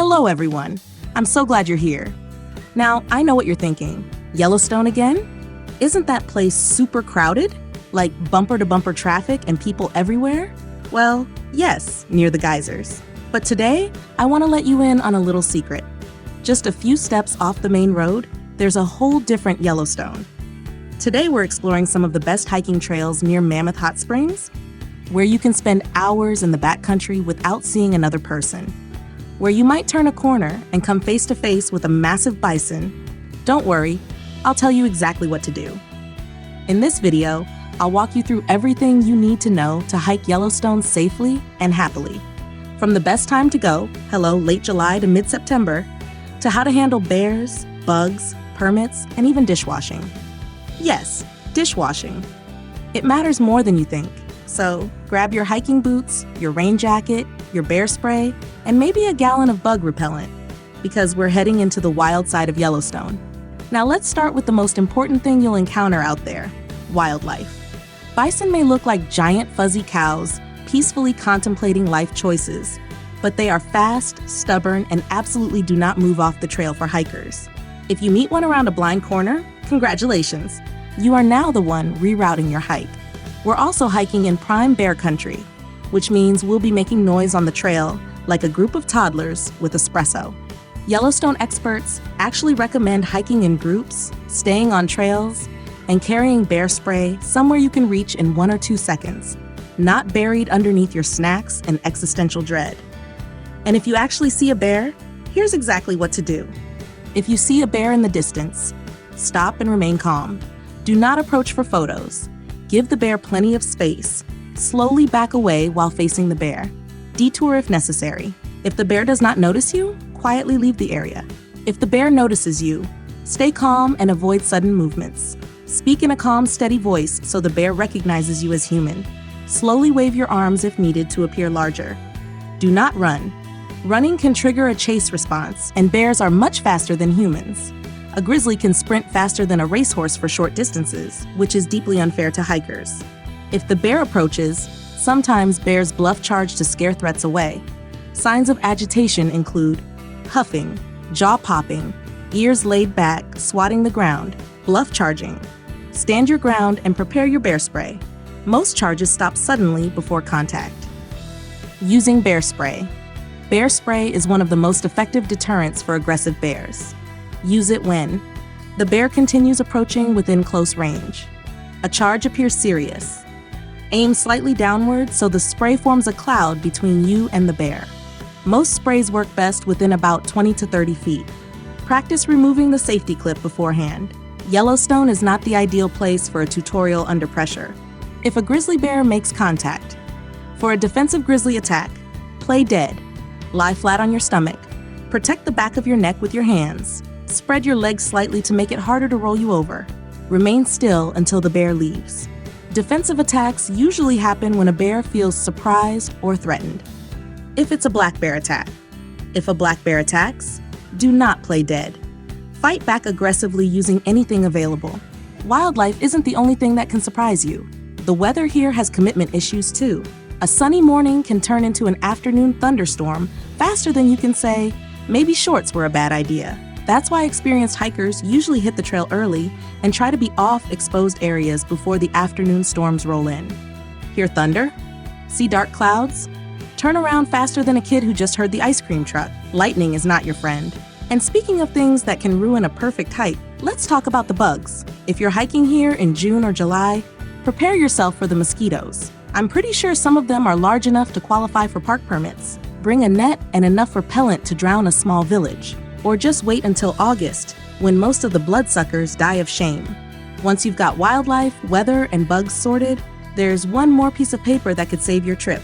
Hello, everyone. I'm so glad you're here. Now, I know what you're thinking. Yellowstone again? Isn't that place super crowded? Like bumper-to-bumper traffic and people everywhere? Well, yes, near the geysers. But today, I want to let you in on a little secret. Just a few steps off the main road, there's a whole different Yellowstone. Today, we're exploring some of the best hiking trails near Mammoth Hot Springs, where you can spend hours in the backcountry without seeing another person, where you might turn a corner and come face to face with a massive bison. Don't worry, I'll tell you exactly what to do. In this video, I'll walk you through everything you need to know to hike Yellowstone safely and happily. From the best time to go, late July to mid-September, to how to handle bears, bugs, permits, and even dishwashing. Yes, dishwashing. It matters more than you think. So grab your hiking boots, your rain jacket, your bear spray, and maybe a gallon of bug repellent, because we're heading into the wild side of Yellowstone. Now let's start with the most important thing you'll encounter out there: wildlife. Bison may look like giant fuzzy cows, peacefully contemplating life choices, but they are fast, stubborn, and absolutely do not move off the trail for hikers. If you meet one around a blind corner, congratulations. You are now the one rerouting your hike. We're also hiking in prime bear country, which means we'll be making noise on the trail like a group of toddlers with espresso. Yellowstone experts actually recommend hiking in groups, staying on trails, and carrying bear spray somewhere you can reach in 1 or 2 seconds, not buried underneath your snacks and existential dread. And if you actually see a bear, here's exactly what to do. If you see a bear in the distance, stop and remain calm. Do not approach for photos. Give the bear plenty of space. Slowly back away while facing the bear. Detour if necessary. If the bear does not notice you, quietly leave the area. If the bear notices you, stay calm and avoid sudden movements. Speak in a calm, steady voice so the bear recognizes you as human. Slowly wave your arms if needed to appear larger. Do not run. Running can trigger a chase response, and bears are much faster than humans. A grizzly can sprint faster than a racehorse for short distances, which is deeply unfair to hikers. If the bear approaches, sometimes bears bluff charge to scare threats away. Signs of agitation include huffing, jaw popping, ears laid back, swatting the ground, bluff charging. Stand your ground and prepare your bear spray. Most charges stop suddenly before contact. Using bear spray. Bear spray is one of the most effective deterrents for aggressive bears. Use it when the bear continues approaching within close range. A charge appears serious. Aim slightly downward so the spray forms a cloud between you and the bear. Most sprays work best within about 20 to 30 feet. Practice removing the safety clip beforehand. Yellowstone is not the ideal place for a tutorial under pressure. If a grizzly bear makes contact. For a defensive grizzly attack, play dead. Lie flat on your stomach. Protect the back of your neck with your hands. Spread your legs slightly to make it harder to roll you over. Remain still until the bear leaves. Defensive attacks usually happen when a bear feels surprised or threatened. If it's a black bear attack. If a black bear attacks, do not play dead. Fight back aggressively using anything available. Wildlife isn't the only thing that can surprise you. The weather here has commitment issues too. A sunny morning can turn into an afternoon thunderstorm faster than you can say, maybe shorts were a bad idea. That's why experienced hikers usually hit the trail early and try to be off exposed areas before the afternoon storms roll in. Hear thunder? See dark clouds? Turn around faster than a kid who just heard the ice cream truck. Lightning is not your friend. And speaking of things that can ruin a perfect hike, let's talk about the bugs. If you're hiking here in June or July, prepare yourself for the mosquitoes. I'm pretty sure some of them are large enough to qualify for park permits. Bring a net and enough repellent to drown a small village. Or just wait until August, when most of the bloodsuckers die of shame. Once you've got wildlife, weather, and bugs sorted, there's one more piece of paper that could save your trip.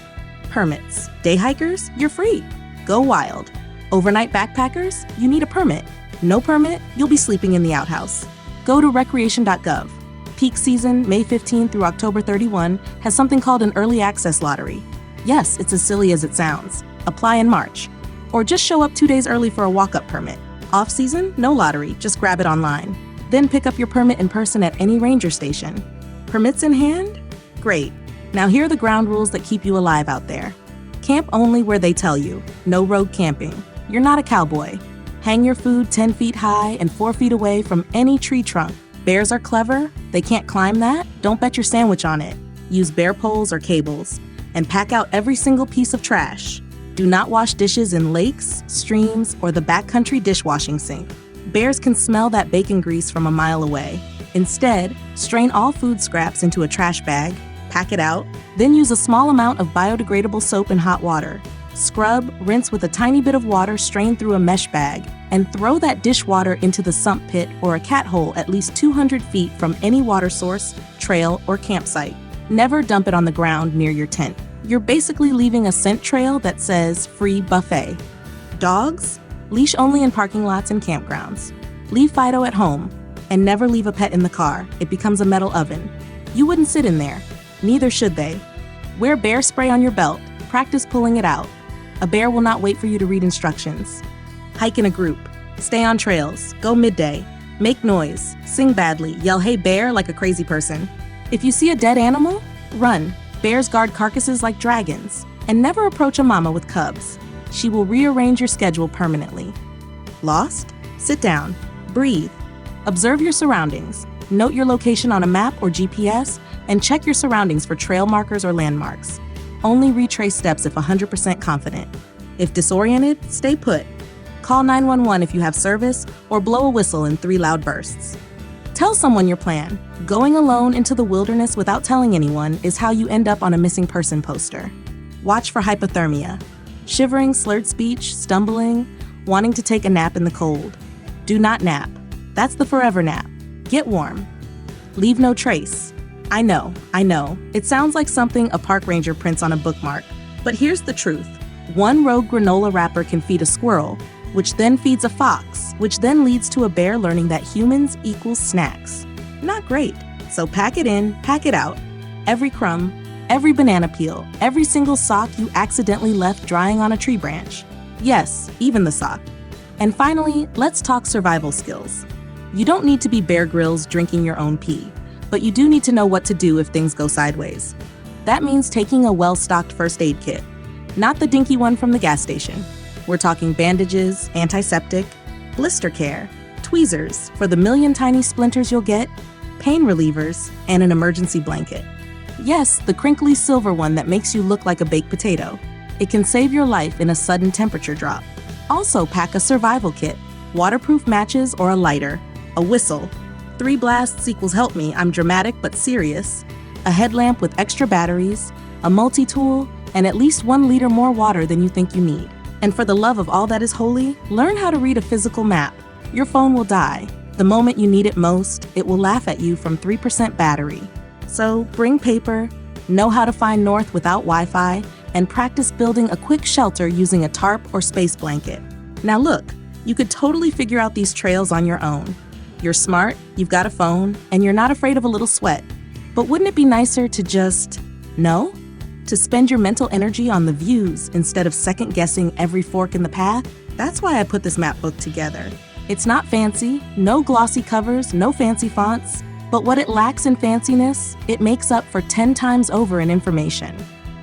Permits. Day hikers, you're free. Go wild. Overnight backpackers, you need a permit. No permit, you'll be sleeping in the outhouse. Go to recreation.gov. Peak season, May 15 through October 31, has something called an early access lottery. Yes, it's as silly as it sounds. Apply in March. Or just show up 2 days early for a walk-up permit. Off-season, no lottery, just grab it online. Then pick up your permit in person at any ranger station. Permits in hand? Great. Now here are the ground rules that keep you alive out there. Camp only where they tell you. No rogue camping. You're not a cowboy. Hang your food 10 feet high and 4 feet away from any tree trunk. Bears are clever. They can't climb that. Don't bet your sandwich on it. Use bear poles or cables. And pack out every single piece of trash. Do not wash dishes in lakes, streams, or the backcountry dishwashing sink. Bears can smell that bacon grease from a mile away. Instead, strain all food scraps into a trash bag, pack it out, then use a small amount of biodegradable soap in hot water. Scrub, rinse with a tiny bit of water strained through a mesh bag, and throw that dishwater into the sump pit or a cat hole at least 200 feet from any water source, trail, or campsite. Never dump it on the ground near your tent. You're basically leaving a scent trail that says free buffet. Dogs? Leash only in parking lots and campgrounds. Leave Fido at home, and never leave a pet in the car. It becomes a metal oven. You wouldn't sit in there. Neither should they. Wear bear spray on your belt. Practice pulling it out. A bear will not wait for you to read instructions. Hike in a group. Stay on trails. Go midday. Make noise. Sing badly. Yell, "Hey bear," like a crazy person. If you see a dead animal, run. Bears guard carcasses like dragons. And never approach a mama with cubs. She will rearrange your schedule permanently. Lost? Sit down. Breathe. Observe your surroundings. Note your location on a map or GPS, and check your surroundings for trail markers or landmarks. Only retrace steps if 100% confident. If disoriented, stay put. Call 911 if you have service, or blow a whistle in 3 loud bursts. Tell someone your plan. Going alone into the wilderness without telling anyone is how you end up on a missing person poster. Watch for hypothermia. Shivering, slurred speech, stumbling, wanting to take a nap in the cold. Do not nap. That's the forever nap. Get warm. Leave no trace. I know. It sounds like something a park ranger prints on a bookmark. But here's the truth. One rogue granola wrapper can feed a squirrel, which then feeds a fox, which then leads to a bear learning that humans equals snacks. Not great. So pack it in, pack it out. Every crumb, every banana peel, every single sock you accidentally left drying on a tree branch. Yes, even the sock. And finally, let's talk survival skills. You don't need to be Bear Grylls drinking your own pee, but you do need to know what to do if things go sideways. That means taking a well-stocked first aid kit, not the dinky one from the gas station. We're talking bandages, antiseptic, blister care, tweezers for the million tiny splinters you'll get, pain relievers, and an emergency blanket. Yes, the crinkly silver one that makes you look like a baked potato. It can save your life in a sudden temperature drop. Also pack a survival kit, waterproof matches or a lighter, a whistle, 3 blasts equals help me, I'm dramatic but serious, a headlamp with extra batteries, a multi-tool, and at least 1 liter more water than you think you need. And for the love of all that is holy, learn how to read a physical map. Your phone will die. The moment you need it most, it will laugh at you from 3% battery. So bring paper, know how to find north without Wi-Fi, and practice building a quick shelter using a tarp or space blanket. Now look, you could totally figure out these trails on your own. You're smart, you've got a phone, and you're not afraid of a little sweat. But wouldn't it be nicer to just know? To spend your mental energy on the views instead of second-guessing every fork in the path? That's why I put this map book together. It's not fancy, no glossy covers, no fancy fonts, but what it lacks in fanciness, it makes up for 10 times over in information.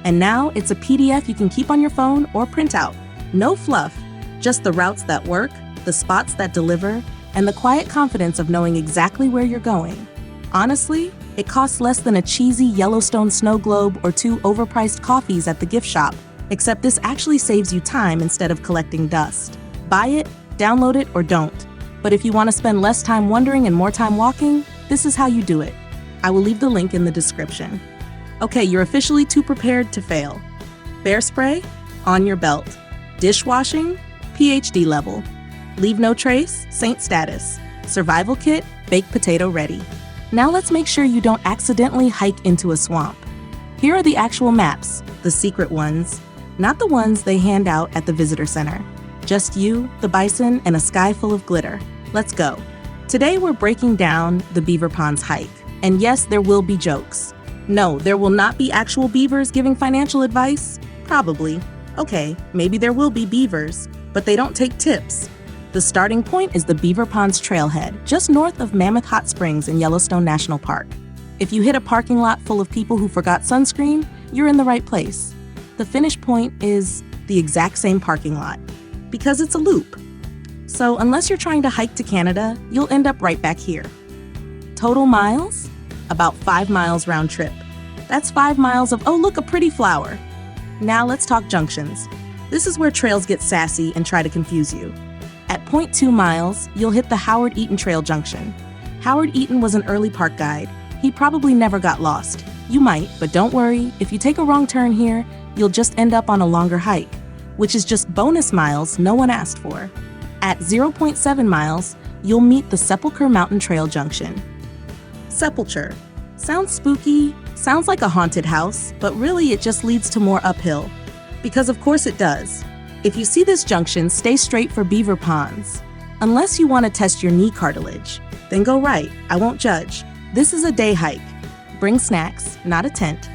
And now it's a PDF you can keep on your phone or print out. No fluff, just the routes that work, the spots that deliver, and the quiet confidence of knowing exactly where you're going. Honestly, it costs less than a cheesy Yellowstone snow globe or 2 overpriced coffees at the gift shop, except this actually saves you time instead of collecting dust. Buy it, download it, or don't. But if you want to spend less time wondering and more time walking, this is how you do it. I will leave the link in the description. Okay, you're officially too prepared to fail. Bear spray? On your belt. Dishwashing? PhD level. Leave no trace? Saint status. Survival kit? Baked potato ready. Now let's make sure you don't accidentally hike into a swamp. Here are the actual maps, the secret ones, not the ones they hand out at the visitor center. Just you, the bison, and a sky full of glitter. Let's go. Today we're breaking down the Beaver Ponds hike. And yes, there will be jokes. No, there will not be actual beavers giving financial advice. Probably. Okay, maybe there will be beavers, but they don't take tips. The starting point is the Beaver Ponds Trailhead, just north of Mammoth Hot Springs in Yellowstone National Park. If you hit a parking lot full of people who forgot sunscreen, you're in the right place. The finish point is the exact same parking lot. Because it's a loop. So unless you're trying to hike to Canada, you'll end up right back here. Total miles? About 5 miles round trip. That's 5 miles of, oh look, a pretty flower. Now let's talk junctions. This is where trails get sassy and try to confuse you. At 0.2 miles, you'll hit the Howard Eaton Trail junction. Howard Eaton was an early park guide. He probably never got lost. You might, but don't worry, if you take a wrong turn here, you'll just end up on a longer hike, which is just bonus miles no one asked for. At 0.7 miles, you'll meet the Sepulcher Mountain Trail junction. Sepulcher. Sounds spooky, sounds like a haunted house, but really it just leads to more uphill. Because of course it does. If you see this junction, stay straight for Beaver ponds. Unless you want to test your knee cartilage, then go right, I won't judge. This is a day hike. Bring snacks, not a tent.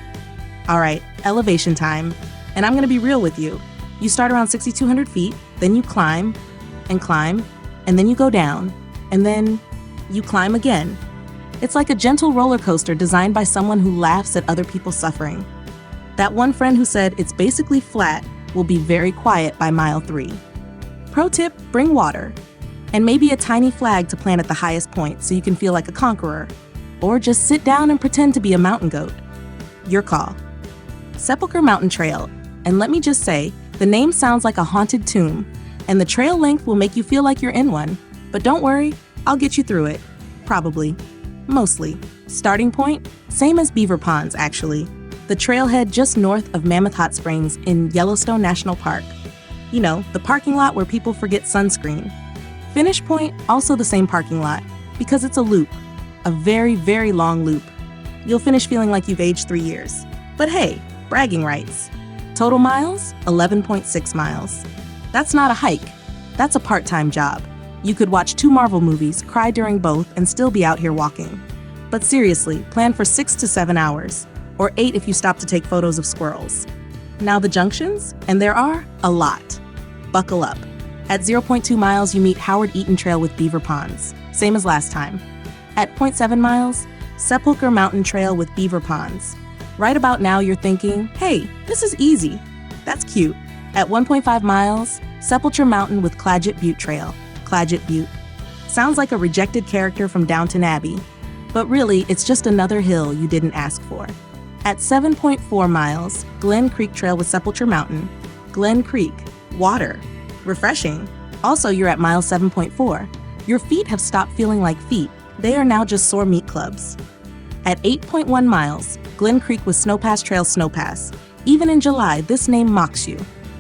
All right, elevation time. And I'm gonna be real with you. You start around 6,200 feet, then you climb, and then you go down, and then you climb again. It's like a gentle roller coaster designed by someone who laughs at other people's suffering. That one friend who said it's basically flat will be very quiet by mile 3. Pro tip, bring water. And maybe a tiny flag to plant at the highest point so you can feel like a conqueror. Or just sit down and pretend to be a mountain goat. Your call. Sepulcher Mountain Trail. And let me just say, the name sounds like a haunted tomb, and the trail length will make you feel like you're in one. But don't worry, I'll get you through it. Probably. Mostly. Starting point? Same as Beaver Ponds, actually. The trailhead just north of Mammoth Hot Springs in Yellowstone National Park. You know, the parking lot where people forget sunscreen. Finish point, also the same parking lot, because it's a loop. A very, very long loop. You'll finish feeling like you've aged 3 years. But hey, bragging rights. Total miles, 11.6 miles. That's not a hike. That's a part-time job. You could watch 2 Marvel movies, cry during both, and still be out here walking. But seriously, plan for 6 to 7 hours, or 8 if you stop to take photos of squirrels. Now the junctions, and there are a lot. Buckle up. At 0.2 miles, you meet Howard Eaton Trail with Beaver Ponds, same as last time. At 0.7 miles, Sepulcher Mountain Trail with Beaver Ponds. Right about now, you're thinking, hey, this is easy. That's cute. At 1.5 miles, Sepulcher Mountain with Claggett Butte Trail. Claggett Butte. Sounds like a rejected character from Downton Abbey, but really, it's just another hill you didn't ask for. At 7.4 miles, Glen Creek Trail with Sepulcher Mountain. Glen Creek. Water. Refreshing. Also, you're at mile 7.4. Your feet have stopped feeling like feet. They are now just sore meat clubs. At 8.1 miles, Glen Creek with Snowpass Trail Snowpass. Even in July, this name mocks you.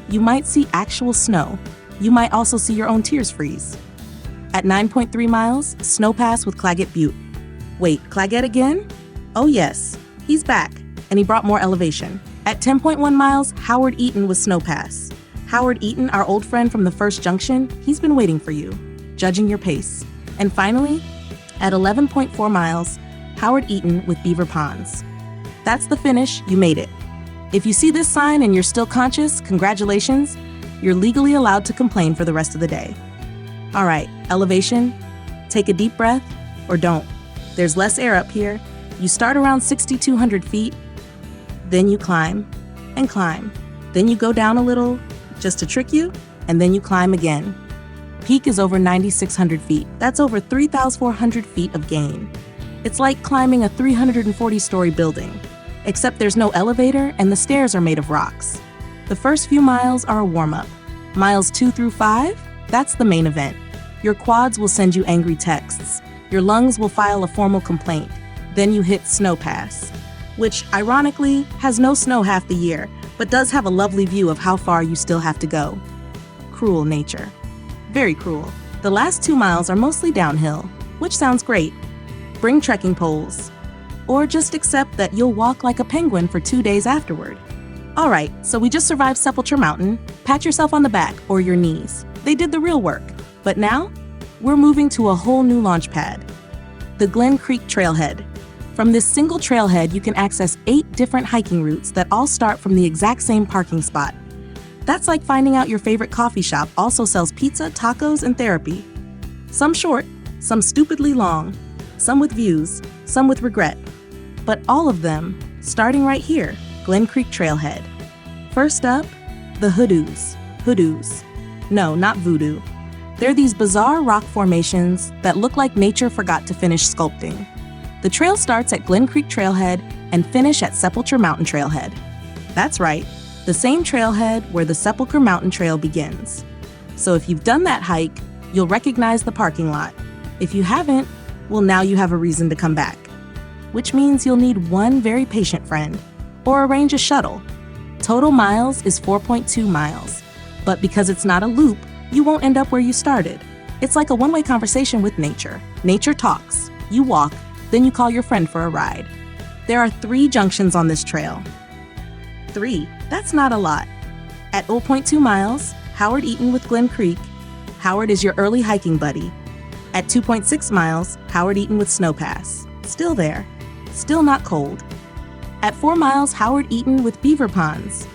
You might see actual snow. You might also see your own tears freeze. At 9.3 miles, Snowpass with Claggett Butte. Wait, Claggett again? Oh yes, he's back, and he brought more elevation. At 10.1 miles, Howard Eaton with Snowpass. Howard Eaton, our old friend from the first junction, he's been waiting for you, judging your pace. And finally, at 11.4 miles, Howard Eaton with Beaver Ponds. That's the finish, you made it. If you see this sign and you're still conscious, congratulations, you're legally allowed to complain for the rest of the day. All right, elevation, take a deep breath, or don't. There's less air up here. You start around 6,200 feet, then you climb and climb. Then you go down a little, just to trick you, and then you climb again. Peak is over 9,600 feet. That's over 3,400 feet of gain. It's like climbing a 340-story building, except there's no elevator and the stairs are made of rocks. The first few miles are a warm-up. Miles 2 through 5, that's the main event. Your quads will send you angry texts. Your lungs will file a formal complaint. Then you hit Snowpass, which ironically has no snow half the year, but does have a lovely view of how far you still have to go. Cruel nature. Very cruel. The last 2 miles are mostly downhill, which sounds great. Bring trekking poles. Or just accept that you'll walk like a penguin for 2 days afterward. All right, so we just survived Sepulcher Mountain. Pat yourself on the back or your knees. They did the real work. But now, we're moving to a whole new launch pad. The Glen Creek Trailhead. From this single trailhead, you can access 8 different hiking routes that all start from the exact same parking spot. That's like finding out your favorite coffee shop also sells pizza, tacos, and therapy. Some short, some stupidly long, some with views, some with regret. But all of them starting right here, Glen Creek Trailhead. First up, the Hoodoos. Hoodoos. No, not voodoo. They're these bizarre rock formations that look like nature forgot to finish sculpting. The trail starts at Glen Creek Trailhead and finish at Sepulcher Mountain Trailhead. That's right, the same trailhead where the Sepulcher Mountain Trail begins. So if you've done that hike, you'll recognize the parking lot. If you haven't, well, now you have a reason to come back. Which means you'll need one very patient friend, or arrange a shuttle. Total miles is 4.2 miles, but because it's not a loop, you won't end up where you started. It's like a one-way conversation with nature. Nature talks, you walk, then you call your friend for a ride. There are 3 junctions on this trail. 3, that's not a lot. At 0.2 miles, Howard Eaton with Glen Creek. Howard is your early hiking buddy. At 2.6 miles, Howard Eaton with Snow Pass. Still there. Still not cold. At 4 miles, Howard Eaton with Beaver Ponds.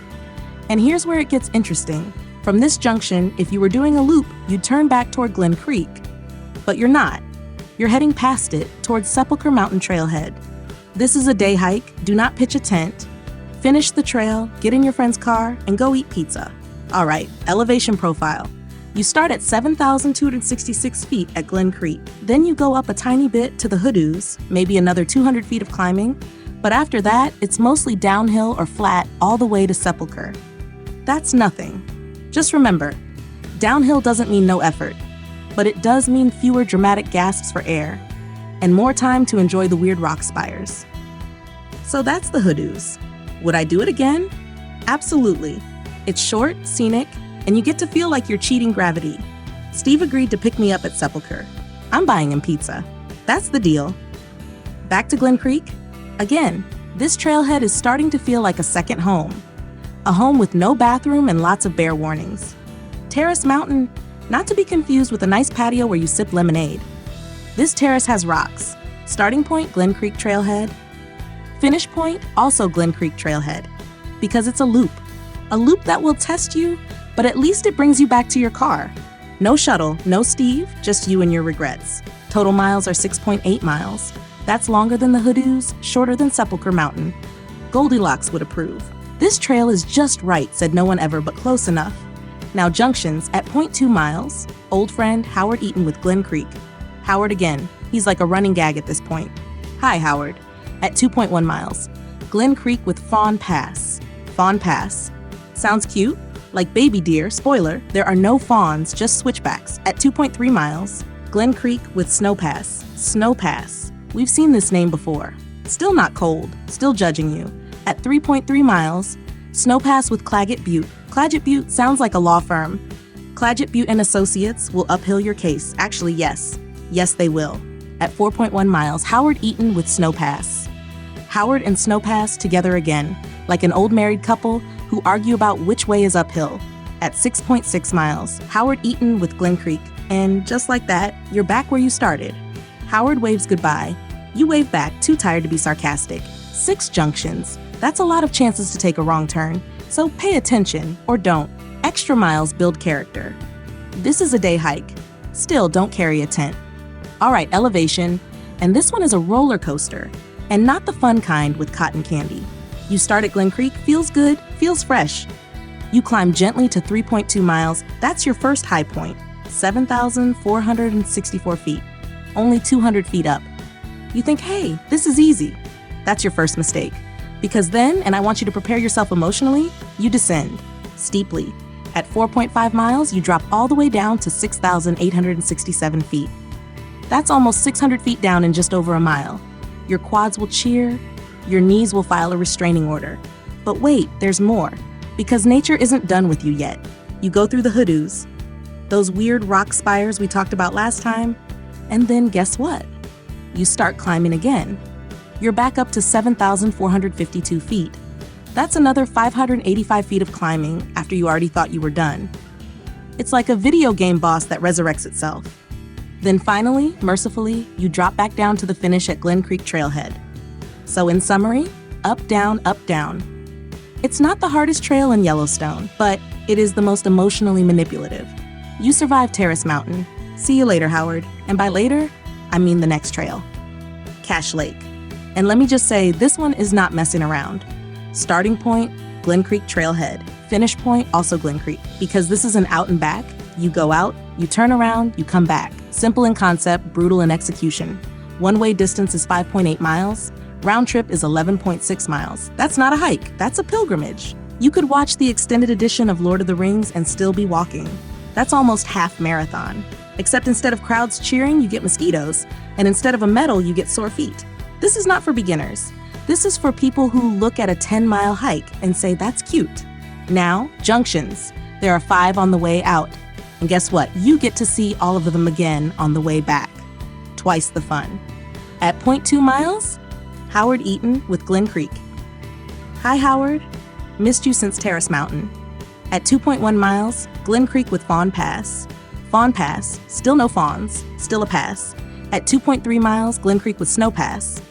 And here's where it gets interesting. From this junction, if you were doing a loop, you'd turn back toward Glen Creek. But you're not. You're heading past it towards Sepulcher Mountain Trailhead. This is a day hike. Do not pitch a tent. Finish the trail, get in your friend's car, and go eat pizza. All right, elevation profile. You start at 7,266 feet at Glen Creek. Then you go up a tiny bit to the Hoodoos, maybe another 200 feet of climbing. But after that, it's mostly downhill or flat all the way to Sepulcher. That's nothing. Just remember, downhill doesn't mean no effort, but it does mean fewer dramatic gasps for air and more time to enjoy the weird rock spires. So that's the Hoodoos. Would I do it again? Absolutely. It's short, scenic, and you get to feel like you're cheating gravity. Steve agreed to pick me up at Sepulcher. I'm buying him pizza. That's the deal. Back to Glen Creek? Again, this trailhead is starting to feel like a second home. A home with no bathroom and lots of bear warnings. Terrace Mountain, not to be confused with a nice patio where you sip lemonade. This terrace has rocks. Starting point, Glen Creek Trailhead. Finish point, also Glen Creek Trailhead. Because it's a loop. A loop that will test you, but at least it brings you back to your car. No shuttle, no Steve, just you and your regrets. Total miles are 6.8 miles. That's longer than the Hoodoos, shorter than Sepulcher Mountain. Goldilocks would approve. This trail is just right, said no one ever, but close enough. Now junctions at 0.2 miles. Old friend Howard Eaton with Glen Creek. Howard again. He's like a running gag at this point. Hi, Howard. At 2.1 miles. Glen Creek with Fawn Pass. Fawn Pass. Sounds cute? Like baby deer. Spoiler, there are no fawns, just switchbacks. At 2.3 miles. Glen Creek with Snow Pass. Snow Pass. We've seen this name before. Still not cold. Still judging you. At 3.3 miles, Snow Pass with Claggett Butte. Claggett Butte sounds like a law firm. Claggett Butte and Associates will uphill your case. Actually, yes. Yes, they will. At 4.1 miles, Howard Eaton with Snow Pass. Howard and Snow Pass together again, like an old married couple who argue about which way is uphill. At 6.6 miles, Howard Eaton with Glen Creek. And just like that, you're back where you started. Howard waves goodbye. You wave back, too tired to be sarcastic. 6 junctions. That's a lot of chances to take a wrong turn, so pay attention, or don't. Extra miles build character. This is a day hike. Still, don't carry a tent. All right, elevation, and this one is a roller coaster, and not the fun kind with cotton candy. You start at Glen Creek, feels good, feels fresh. You climb gently to 3.2 miles, that's your first high point, 7,464 feet, only 200 feet up. You think, hey, this is easy. That's your first mistake. Because then, and I want you to prepare yourself emotionally, you descend steeply. At 4.5 miles, you drop all the way down to 6,867 feet. That's almost 600 feet down in just over a mile. Your quads will cheer, your knees will file a restraining order. But wait, there's more. Because nature isn't done with you yet. You go through the Hoodoos, those weird rock spires we talked about last time, and then guess what? You start climbing again. You're back up to 7,452 feet. That's another 585 feet of climbing after you already thought you were done. It's like a video game boss that resurrects itself. Then finally, mercifully, you drop back down to the finish at Glen Creek Trailhead. So in summary, up, down, up, down. It's not the hardest trail in Yellowstone, but it is the most emotionally manipulative. You survived Terrace Mountain. See you later, Howard. And by later, I mean the next trail. Cache Lake. And let me just say, this one is not messing around. Starting point, Glen Creek Trailhead. Finish point, also Glen Creek. Because this is an out and back, You go out, you turn around, you come back. Simple in concept, brutal in execution. One-way distance is 5.8 miles. Round trip is 11.6 miles. That's not a hike, that's a pilgrimage. You could watch the extended edition of Lord of the Rings and still be walking. That's almost half marathon. Except instead of crowds cheering, you get mosquitoes, and instead of a medal, you get sore feet. This is not for beginners. This is for people who look at a 10-mile hike and say, that's cute. Now, junctions. There are 5 on the way out. And guess what? You get to see all of them again on the way back. Twice the fun. At 0.2 miles, Howard Eaton with Glen Creek. Hi, Howard. Missed you since Terrace Mountain. At 2.1 miles, Glen Creek with Fawn Pass. Fawn Pass, still no fawns, still a pass. At 2.3 miles, Glen Creek with Snow Pass.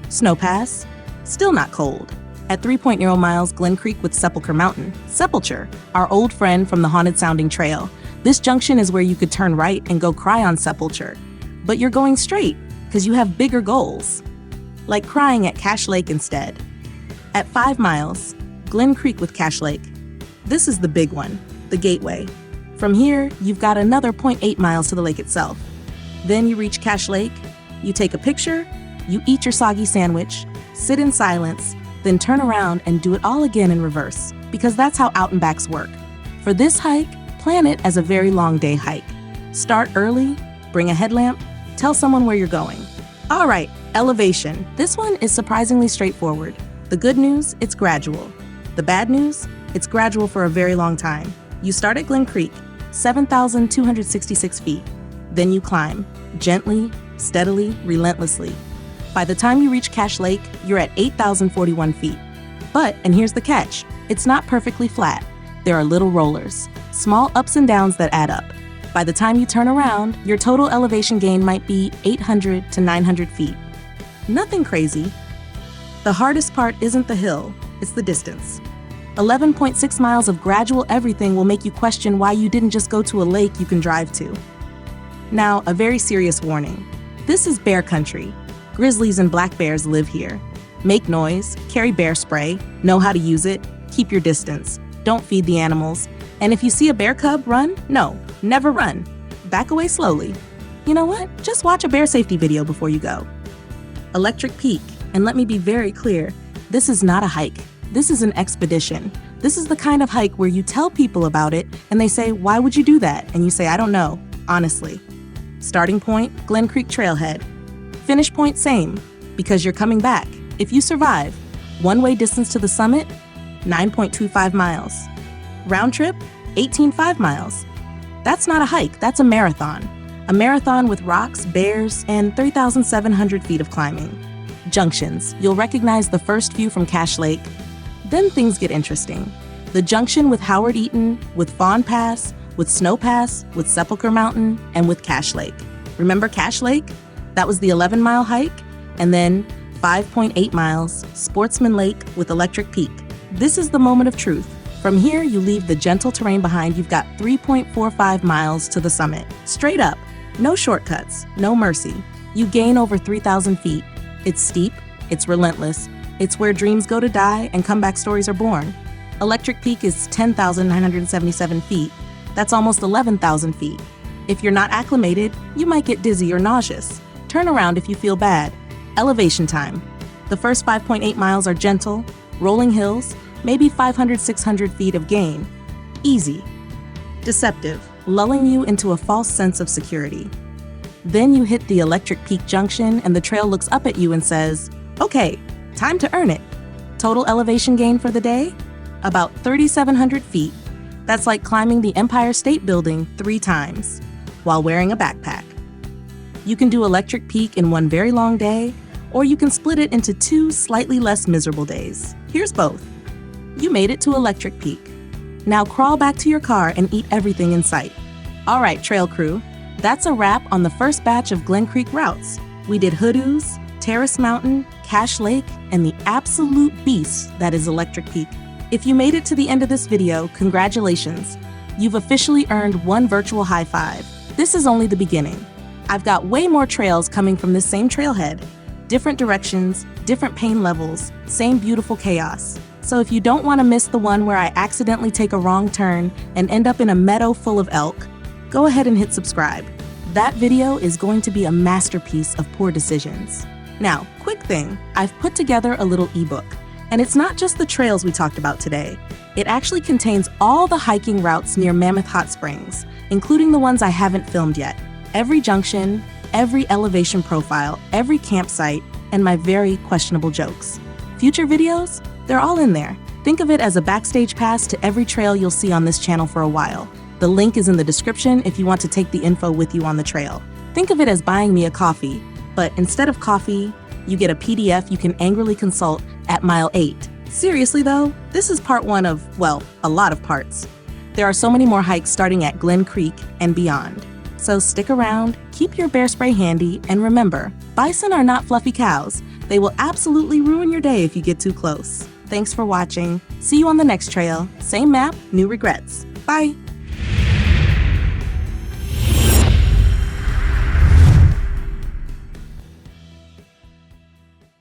Snow Pass, still not cold. At 3.0 miles, Glen Creek with Sepulcher Mountain. Sepulcher, our old friend from the haunted-sounding trail. This junction is where you could turn right and go cry on Sepulcher. But you're going straight, because you have bigger goals. Like crying at Cache Lake instead. At 5 miles, Glen Creek with Cache Lake. This is the big one, the gateway. From here, you've got another 0.8 miles to the lake itself. Then you reach Cache Lake, you take a picture, you eat your soggy sandwich, sit in silence, then turn around and do it all again in reverse, because that's how out and backs work. For this hike, plan it as a very long day hike. Start early, bring a headlamp, tell someone where you're going. All right, elevation. This one is surprisingly straightforward. The good news, it's gradual. The bad news, it's gradual for a very long time. You start at Glen Creek, 7,266 feet. Then you climb, gently, steadily, relentlessly. By the time you reach Cache Lake, you're at 8,041 feet. But, and here's the catch, it's not perfectly flat. There are little rollers, small ups and downs that add up. By the time you turn around, your total elevation gain might be 800 to 900 feet. Nothing crazy. The hardest part isn't the hill, it's the distance. 11.6 miles of gradual everything will make you question why you didn't just go to a lake you can drive to. Now, a very serious warning. This is bear country. Grizzlies and black bears live here. Make noise, carry bear spray, know how to use it, keep your distance. Don't feed the animals. And if you see a bear cub, run? No, never run. Back away slowly. You know what? Just watch a bear safety video before you go. Electric Peak. And let me be very clear, this is not a hike. This is an expedition. This is the kind of hike where you tell people about it and they say, why would you do that? And you say, I don't know, honestly. Starting point, Glen Creek Trailhead. Finish point, same, because you're coming back. If you survive, one-way distance to the summit, 9.25 miles. Round trip, 18.5 miles. That's not a hike, that's a marathon. A marathon with rocks, bears, and 3,700 feet of climbing. Junctions. You'll recognize the first few from Cache Lake. Then things get interesting. The junction with Howard Eaton, with Fawn Pass, with Snow Pass, with Sepulcher Mountain, and with Cache Lake. Remember Cache Lake? That was the 11-mile hike, and then 5.8 miles, Sportsman Lake with Electric Peak. This is the moment of truth. From here, you leave the gentle terrain behind. You've got 3.45 miles to the summit. Straight up, no shortcuts, no mercy. You gain over 3,000 feet. It's steep, it's relentless. It's where dreams go to die and comeback stories are born. Electric Peak is 10,977 feet. That's almost 11,000 feet. If you're not acclimated, you might get dizzy or nauseous. Turn around if you feel bad. Elevation time. The first 5.8 miles are gentle, rolling hills, maybe 500, 600 feet of gain. Easy. Deceptive, lulling you into a false sense of security. Then you hit the Electric Peak junction and the trail looks up at you and says, okay, time to earn it. Total elevation gain for the day? About 3,700 feet. That's like climbing the Empire State Building 3 times while wearing a backpack. You can do Electric Peak in one very long day, or you can split it into 2 slightly less miserable days. Here's both. You made it to Electric Peak. Now crawl back to your car and eat everything in sight. All right, trail crew, that's a wrap on the first batch of Glen Creek routes. We did Hoodoos, Terrace Mountain, Cache Lake, and the absolute beast that is Electric Peak. If you made it to the end of this video, congratulations. You've officially earned 1 virtual high five. This is only the beginning. I've got way more trails coming from this same trailhead. Different directions, different pain levels, same beautiful chaos. So if you don't want to miss the one where I accidentally take a wrong turn and end up in a meadow full of elk, go ahead and hit subscribe. That video is going to be a masterpiece of poor decisions. Now, quick thing, I've put together a little ebook, and it's not just the trails we talked about today. It actually contains all the hiking routes near Mammoth Hot Springs, including the ones I haven't filmed yet. Every junction, every elevation profile, every campsite, and my very questionable jokes. Future videos? They're all in there. Think of it as a backstage pass to every trail you'll see on this channel for a while. The link is in the description if you want to take the info with you on the trail. Think of it as buying me a coffee, but instead of coffee, you get a PDF you can angrily consult at mile 8. Seriously though, this is part 1 of, well, a lot of parts. There are so many more hikes starting at Glen Creek and beyond. So stick around, keep your bear spray handy, and remember, bison are not fluffy cows. They will absolutely ruin your day if you get too close. Thanks for watching. See you on the next trail. Same map, new regrets. Bye.